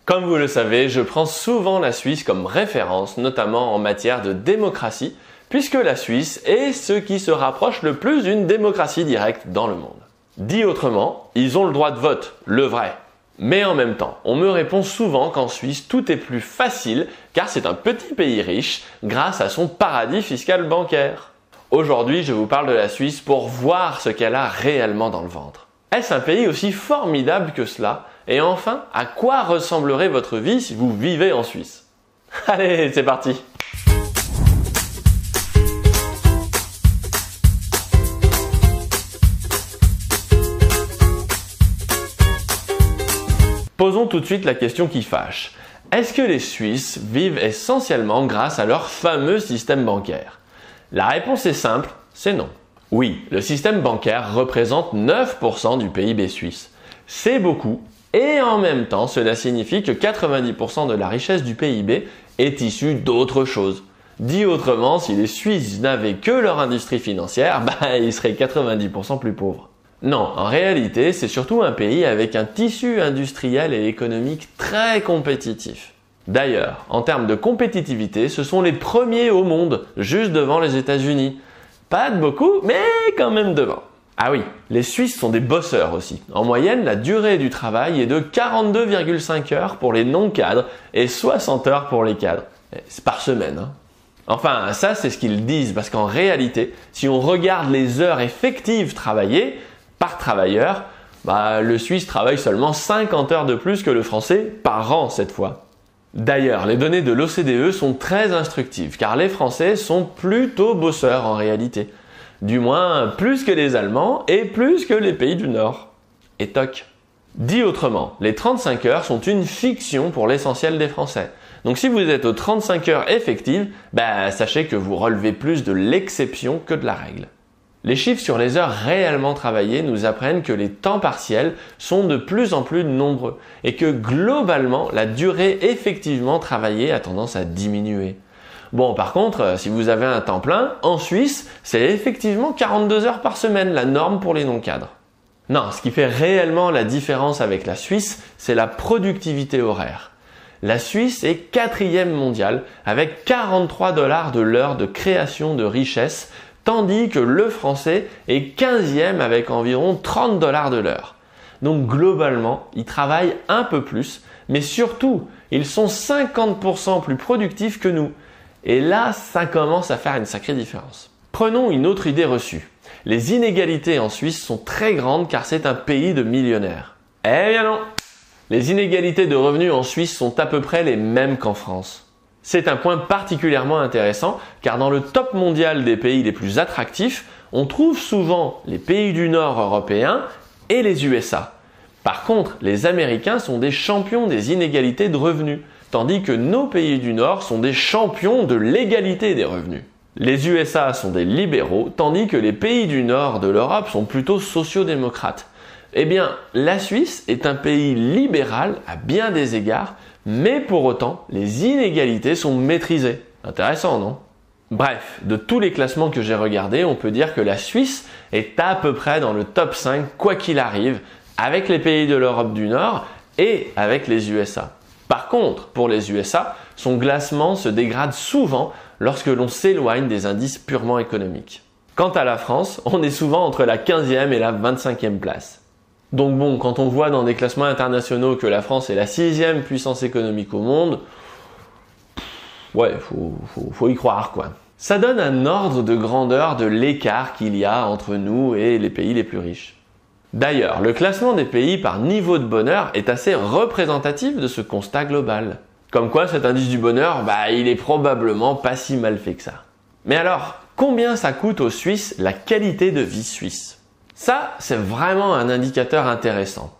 Comme vous le savez, je prends souvent la Suisse comme référence, notamment en matière de démocratie, puisque la Suisse est ce qui se rapproche le plus d'une démocratie directe dans le monde. Dit autrement, ils ont le droit de vote, le vrai. Mais en même temps, on me répond souvent qu'en Suisse, tout est plus facile car c'est un petit pays riche grâce à son paradis fiscal bancaire. Aujourd'hui, je vous parle de la Suisse pour voir ce qu'elle a réellement dans le ventre. Est-ce un pays aussi formidable que cela? Et enfin, à quoi ressemblerait votre vie si vous vivez en Suisse? Allez, c'est parti! Posons tout de suite la question qui fâche. Est-ce que les Suisses vivent essentiellement grâce à leur fameux système bancaire? La réponse est simple, c'est non. Oui, le système bancaire représente 9% du PIB suisse. C'est beaucoup, et en même temps, cela signifie que 90% de la richesse du PIB est issue d'autre chose. Dit autrement, si les Suisses n'avaient que leur industrie financière, ils seraient 90% plus pauvres. Non, en réalité, c'est surtout un pays avec un tissu industriel et économique très compétitif. D'ailleurs, en termes de compétitivité, ce sont les premiers au monde, juste devant les États-Unis. Pas de beaucoup, mais quand même devant. Ah oui, les Suisses sont des bosseurs aussi. En moyenne, la durée du travail est de 42,5 heures pour les non-cadres et 60 heures pour les cadres. C'est par semaine, hein. Enfin, ça c'est ce qu'ils disent, parce qu'en réalité, si on regarde les heures effectives travaillées par travailleur, le Suisse travaille seulement 50 heures de plus que le Français par an cette fois. D'ailleurs, les données de l'OCDE sont très instructives, car les Français sont plutôt bosseurs en réalité. Du moins, plus que les Allemands et plus que les pays du Nord. Et toc. Dit autrement, les 35 heures sont une fiction pour l'essentiel des Français. Donc si vous êtes aux 35 heures effectives, sachez que vous relevez plus de l'exception que de la règle. Les chiffres sur les heures réellement travaillées nous apprennent que les temps partiels sont de plus en plus nombreux et que globalement, la durée effectivement travaillée a tendance à diminuer. Bon, par contre, si vous avez un temps plein, en Suisse, c'est effectivement 42 heures par semaine, la norme pour les non-cadres. Non, ce qui fait réellement la différence avec la Suisse, c'est la productivité horaire. La Suisse est 4e mondiale avec 43 $ de l'heure de création de richesse, tandis que le français est 15e avec environ 30 $ de l'heure. Donc globalement, ils travaillent un peu plus, mais surtout, ils sont 50% plus productifs que nous. Et là, ça commence à faire une sacrée différence. Prenons une autre idée reçue. Les inégalités en Suisse sont très grandes car c'est un pays de millionnaires. Eh bien non! Les inégalités de revenus en Suisse sont à peu près les mêmes qu'en France. C'est un point particulièrement intéressant car dans le top mondial des pays les plus attractifs, on trouve souvent les pays du Nord européens et les USA. Par contre, les Américains sont des champions des inégalités de revenus, tandis que nos pays du Nord sont des champions de l'égalité des revenus. Les USA sont des libéraux, tandis que les pays du Nord de l'Europe sont plutôt sociodémocrates. Eh bien, la Suisse est un pays libéral à bien des égards, mais pour autant, les inégalités sont maîtrisées. Intéressant, non? Bref, de tous les classements que j'ai regardés, on peut dire que la Suisse est à peu près dans le top 5 quoi qu'il arrive, avec les pays de l'Europe du Nord et avec les USA. Par contre, pour les USA, son classement se dégrade souvent lorsque l'on s'éloigne des indices purement économiques. Quant à la France, on est souvent entre la 15e et la 25e place. Donc bon, quand on voit dans des classements internationaux que la France est la 6e puissance économique au monde, faut y croire quoi. Ça donne un ordre de grandeur de l'écart qu'il y a entre nous et les pays les plus riches. D'ailleurs, le classement des pays par niveau de bonheur est assez représentatif de ce constat global. Comme quoi cet indice du bonheur, il est probablement pas si mal fait que ça. Mais alors, combien ça coûte aux Suisses la qualité de vie suisse? Ça, c'est vraiment un indicateur intéressant.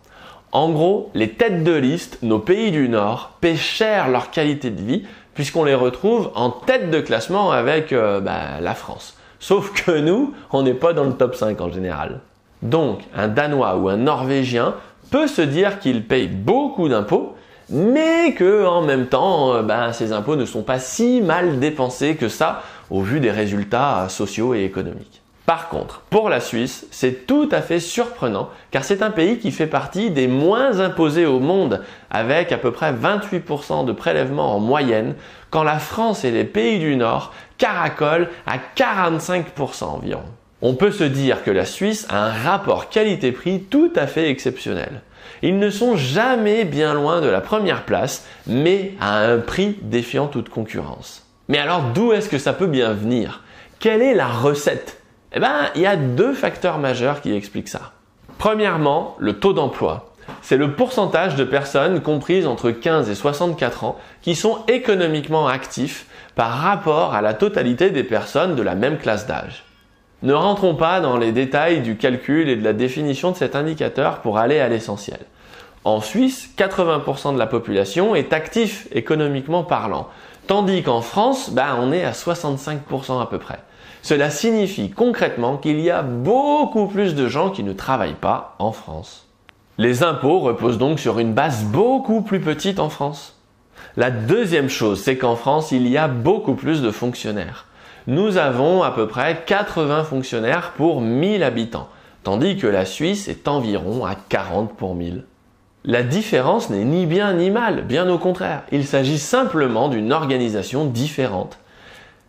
En gros, les têtes de liste, nos pays du Nord, paient cher leur qualité de vie puisqu'on les retrouve en tête de classement avec la France. Sauf que nous, on n'est pas dans le top 5 en général. Donc, un Danois ou un Norvégien peut se dire qu'il paye beaucoup d'impôts, mais que en même temps, ces impôts ne sont pas si mal dépensés que ça au vu des résultats sociaux et économiques. Par contre, pour la Suisse, c'est tout à fait surprenant car c'est un pays qui fait partie des moins imposés au monde avec à peu près 28% de prélèvements en moyenne quand la France et les pays du Nord caracolent à 45% environ. On peut se dire que la Suisse a un rapport qualité-prix tout à fait exceptionnel. Ils ne sont jamais bien loin de la première place, mais à un prix défiant toute concurrence. Mais alors d'où est-ce que ça peut bien venir? Quelle est la recette? Eh bien, il y a deux facteurs majeurs qui expliquent ça. Premièrement, le taux d'emploi. C'est le pourcentage de personnes comprises entre 15 et 64 ans qui sont économiquement actifs par rapport à la totalité des personnes de la même classe d'âge. Ne rentrons pas dans les détails du calcul et de la définition de cet indicateur pour aller à l'essentiel. En Suisse, 80% de la population est actif économiquement parlant, tandis qu'en France, on est à 65% à peu près. Cela signifie concrètement qu'il y a beaucoup plus de gens qui ne travaillent pas en France. Les impôts reposent donc sur une base beaucoup plus petite en France. La deuxième chose, c'est qu'en France, il y a beaucoup plus de fonctionnaires. Nous avons à peu près 80 fonctionnaires pour 1000 habitants, tandis que la Suisse est environ à 40 pour 1000. La différence n'est ni bien ni mal, bien au contraire. Il s'agit simplement d'une organisation différente.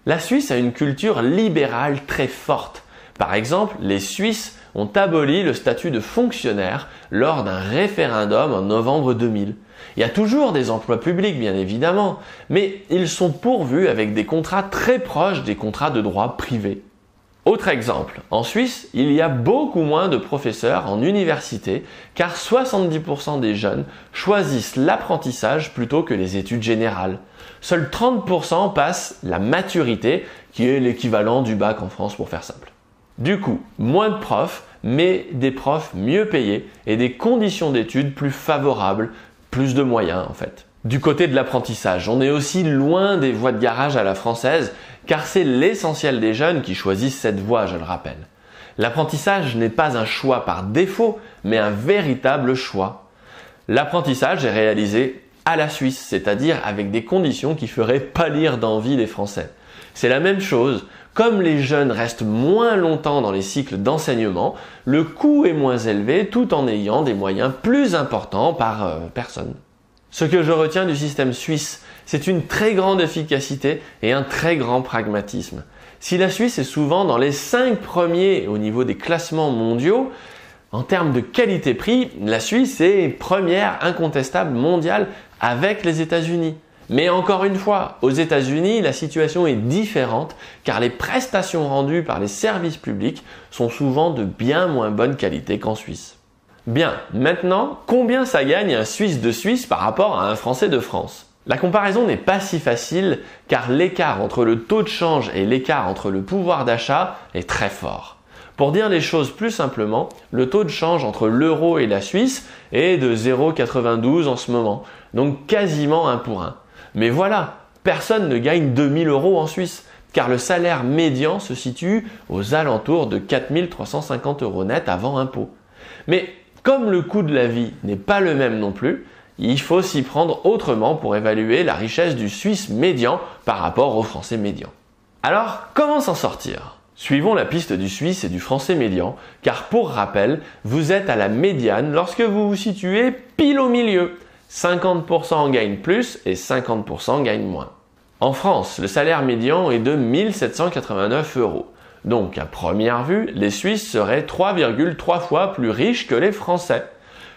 La Suisse a une culture libérale très forte. Par exemple, les Suisses ont aboli le statut de fonctionnaire lors d'un référendum en novembre 2000. Il y a toujours des emplois publics, bien évidemment, mais ils sont pourvus avec des contrats très proches des contrats de droit privé. Autre exemple, en Suisse, il y a beaucoup moins de professeurs en université car 70% des jeunes choisissent l'apprentissage plutôt que les études générales. Seuls 30% passent la maturité, qui est l'équivalent du bac en France pour faire simple. Du coup, moins de profs, mais des profs mieux payés et des conditions d'études plus favorables, plus de moyens en fait. Du côté de l'apprentissage, on est aussi loin des voies de garage à la française, car c'est l'essentiel des jeunes qui choisissent cette voie, je le rappelle. L'apprentissage n'est pas un choix par défaut, mais un véritable choix. L'apprentissage est réalisé à la Suisse, c'est-à-dire avec des conditions qui feraient pâlir d'envie les Français. C'est la même chose, comme les jeunes restent moins longtemps dans les cycles d'enseignement, le coût est moins élevé tout en ayant des moyens plus importants par personne. Ce que je retiens du système suisse, c'est une très grande efficacité et un très grand pragmatisme. Si la Suisse est souvent dans les 5 premiers au niveau des classements mondiaux, en termes de qualité-prix, la Suisse est première incontestable mondiale avec les États-Unis. Mais encore une fois, aux États-Unis, la situation est différente car les prestations rendues par les services publics sont souvent de bien moins bonne qualité qu'en Suisse. Bien, maintenant, combien ça gagne un Suisse de Suisse par rapport à un Français de France? La comparaison n'est pas si facile car l'écart entre le taux de change et l'écart entre le pouvoir d'achat est très fort. Pour dire les choses plus simplement, le taux de change entre l'euro et la Suisse est de 0,92 en ce moment, donc quasiment 1 pour 1. Mais voilà, personne ne gagne 2000 € en Suisse car le salaire médian se situe aux alentours de 4350 € net avant impôt. Mais comme le coût de la vie n'est pas le même non plus, il faut s'y prendre autrement pour évaluer la richesse du Suisse médian par rapport au Français médian. Alors, comment s'en sortir? Suivons la piste du Suisse et du Français médian, car pour rappel, vous êtes à la médiane lorsque vous vous situez pile au milieu. 50% gagnent plus et 50% gagnent moins. En France, le salaire médian est de 1789 €. Donc, à première vue, les Suisses seraient 3,3 fois plus riches que les Français.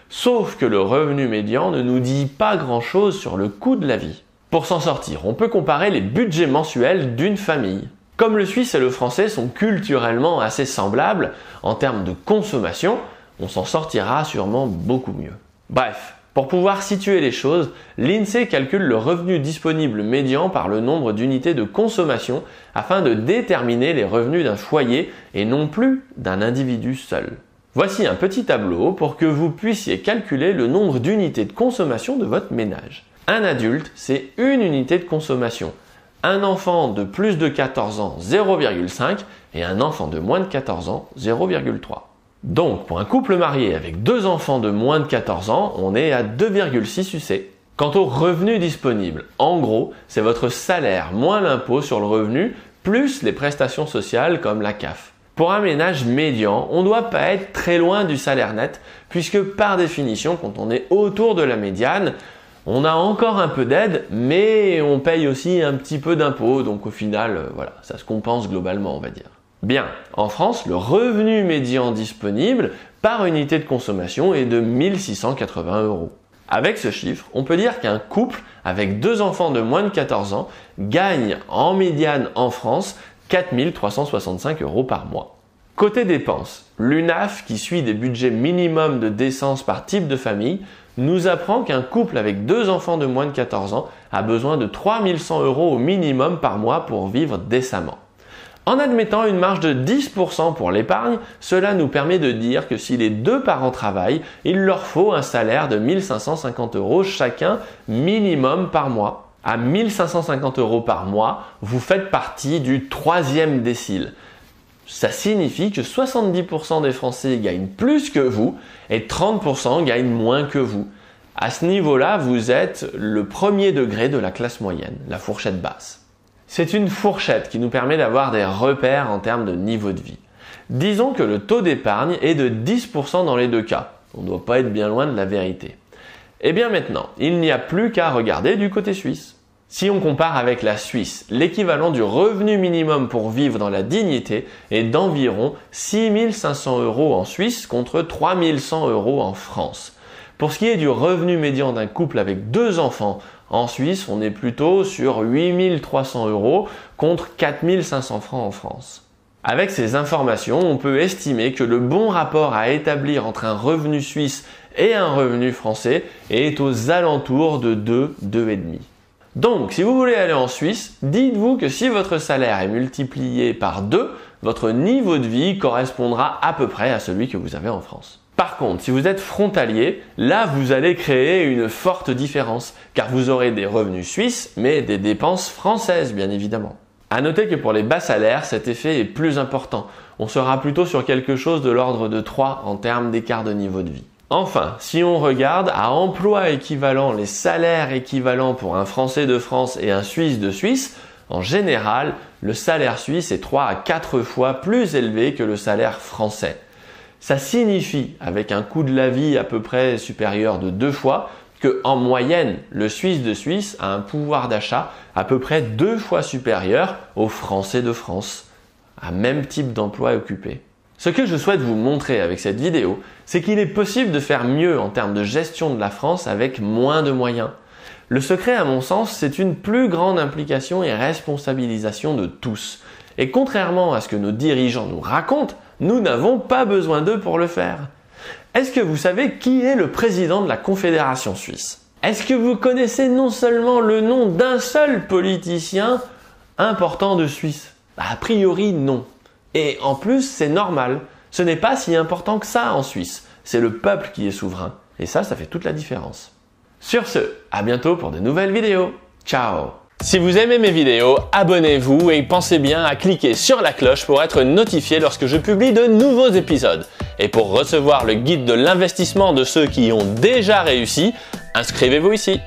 Sauf que le revenu médian ne nous dit pas grand-chose sur le coût de la vie. Pour s'en sortir, on peut comparer les budgets mensuels d'une famille. Comme le Suisse et le Français sont culturellement assez semblables en termes de consommation, on s'en sortira sûrement beaucoup mieux. Bref, pour pouvoir situer les choses, l'INSEE calcule le revenu disponible médian par le nombre d'unités de consommation afin de déterminer les revenus d'un foyer et non plus d'un individu seul. Voici un petit tableau pour que vous puissiez calculer le nombre d'unités de consommation de votre ménage. Un adulte, c'est une unité de consommation. Un enfant de plus de 14 ans, 0,5 et un enfant de moins de 14 ans, 0,3. Donc, pour un couple marié avec 2 enfants de moins de 14 ans, on est à 2,6 UC. Quant au revenu disponible, en gros, c'est votre salaire moins l'impôt sur le revenu plus les prestations sociales comme la CAF. Pour un ménage médian, on ne doit pas être très loin du salaire net, puisque par définition, quand on est autour de la médiane, on a encore un peu d'aide, mais on paye aussi un petit peu d'impôts, donc au final, voilà, ça se compense globalement, on va dire. Bien, en France, le revenu médian disponible par unité de consommation est de 1 680 €. Avec ce chiffre, on peut dire qu'un couple avec 2 enfants de moins de 14 ans gagne en médiane en France 4 365 € par mois. Côté dépenses, l'UNAF, qui suit des budgets minimums de décence par type de famille, nous apprend qu'un couple avec 2 enfants de moins de 14 ans a besoin de 3 100 € au minimum par mois pour vivre décemment. En admettant une marge de 10% pour l'épargne, cela nous permet de dire que si les 2 parents travaillent, il leur faut un salaire de 1 550 € chacun minimum par mois. À 1 550 € par mois, vous faites partie du 3e décile. Ça signifie que 70% des Français gagnent plus que vous et 30% gagnent moins que vous. À ce niveau-là, vous êtes le premier degré de la classe moyenne, la fourchette basse. C'est une fourchette qui nous permet d'avoir des repères en termes de niveau de vie. Disons que le taux d'épargne est de 10% dans les 2 cas. On ne doit pas être bien loin de la vérité. Et bien maintenant, il n'y a plus qu'à regarder du côté suisse. Si on compare avec la Suisse, l'équivalent du revenu minimum pour vivre dans la dignité est d'environ 6 500 € en Suisse contre 3 100 € en France. Pour ce qui est du revenu médian d'un couple avec 2 enfants, en Suisse, on est plutôt sur 8 300 € contre 4 500 francs en France. Avec ces informations, on peut estimer que le bon rapport à établir entre un revenu suisse et un revenu français est aux alentours de 2,5. Donc, si vous voulez aller en Suisse, dites-vous que si votre salaire est multiplié par 2, votre niveau de vie correspondra à peu près à celui que vous avez en France. Par contre, si vous êtes frontalier, là vous allez créer une forte différence, car vous aurez des revenus suisses, mais des dépenses françaises bien évidemment. À noter que pour les bas salaires, cet effet est plus important. On sera plutôt sur quelque chose de l'ordre de 3 en termes d'écart de niveau de vie. Enfin, si on regarde à emploi équivalent les salaires équivalents pour un Français de France et un Suisse de Suisse, en général, le salaire suisse est 3 à 4 fois plus élevé que le salaire français. Ça signifie, avec un coût de la vie à peu près supérieur de 2 fois, qu'en moyenne, le Suisse de Suisse a un pouvoir d'achat à peu près 2 fois supérieur au Français de France, à même type d'emploi occupé. Ce que je souhaite vous montrer avec cette vidéo, c'est qu'il est possible de faire mieux en termes de gestion de la France avec moins de moyens. Le secret, à mon sens, c'est une plus grande implication et responsabilisation de tous. Et contrairement à ce que nos dirigeants nous racontent, nous n'avons pas besoin d'eux pour le faire. Est-ce que vous savez qui est le président de la Confédération suisse? Est-ce que vous connaissez non seulement le nom d'un seul politicien important de Suisse? A priori, non. Et en plus, c'est normal. Ce n'est pas si important que ça en Suisse. C'est le peuple qui est souverain. Et ça fait toute la différence. Sur ce, à bientôt pour de nouvelles vidéos. Ciao! Si vous aimez mes vidéos, abonnez-vous et pensez bien à cliquer sur la cloche pour être notifié lorsque je publie de nouveaux épisodes. Et pour recevoir le guide de l'investissement de ceux qui ont déjà réussi, inscrivez-vous ici.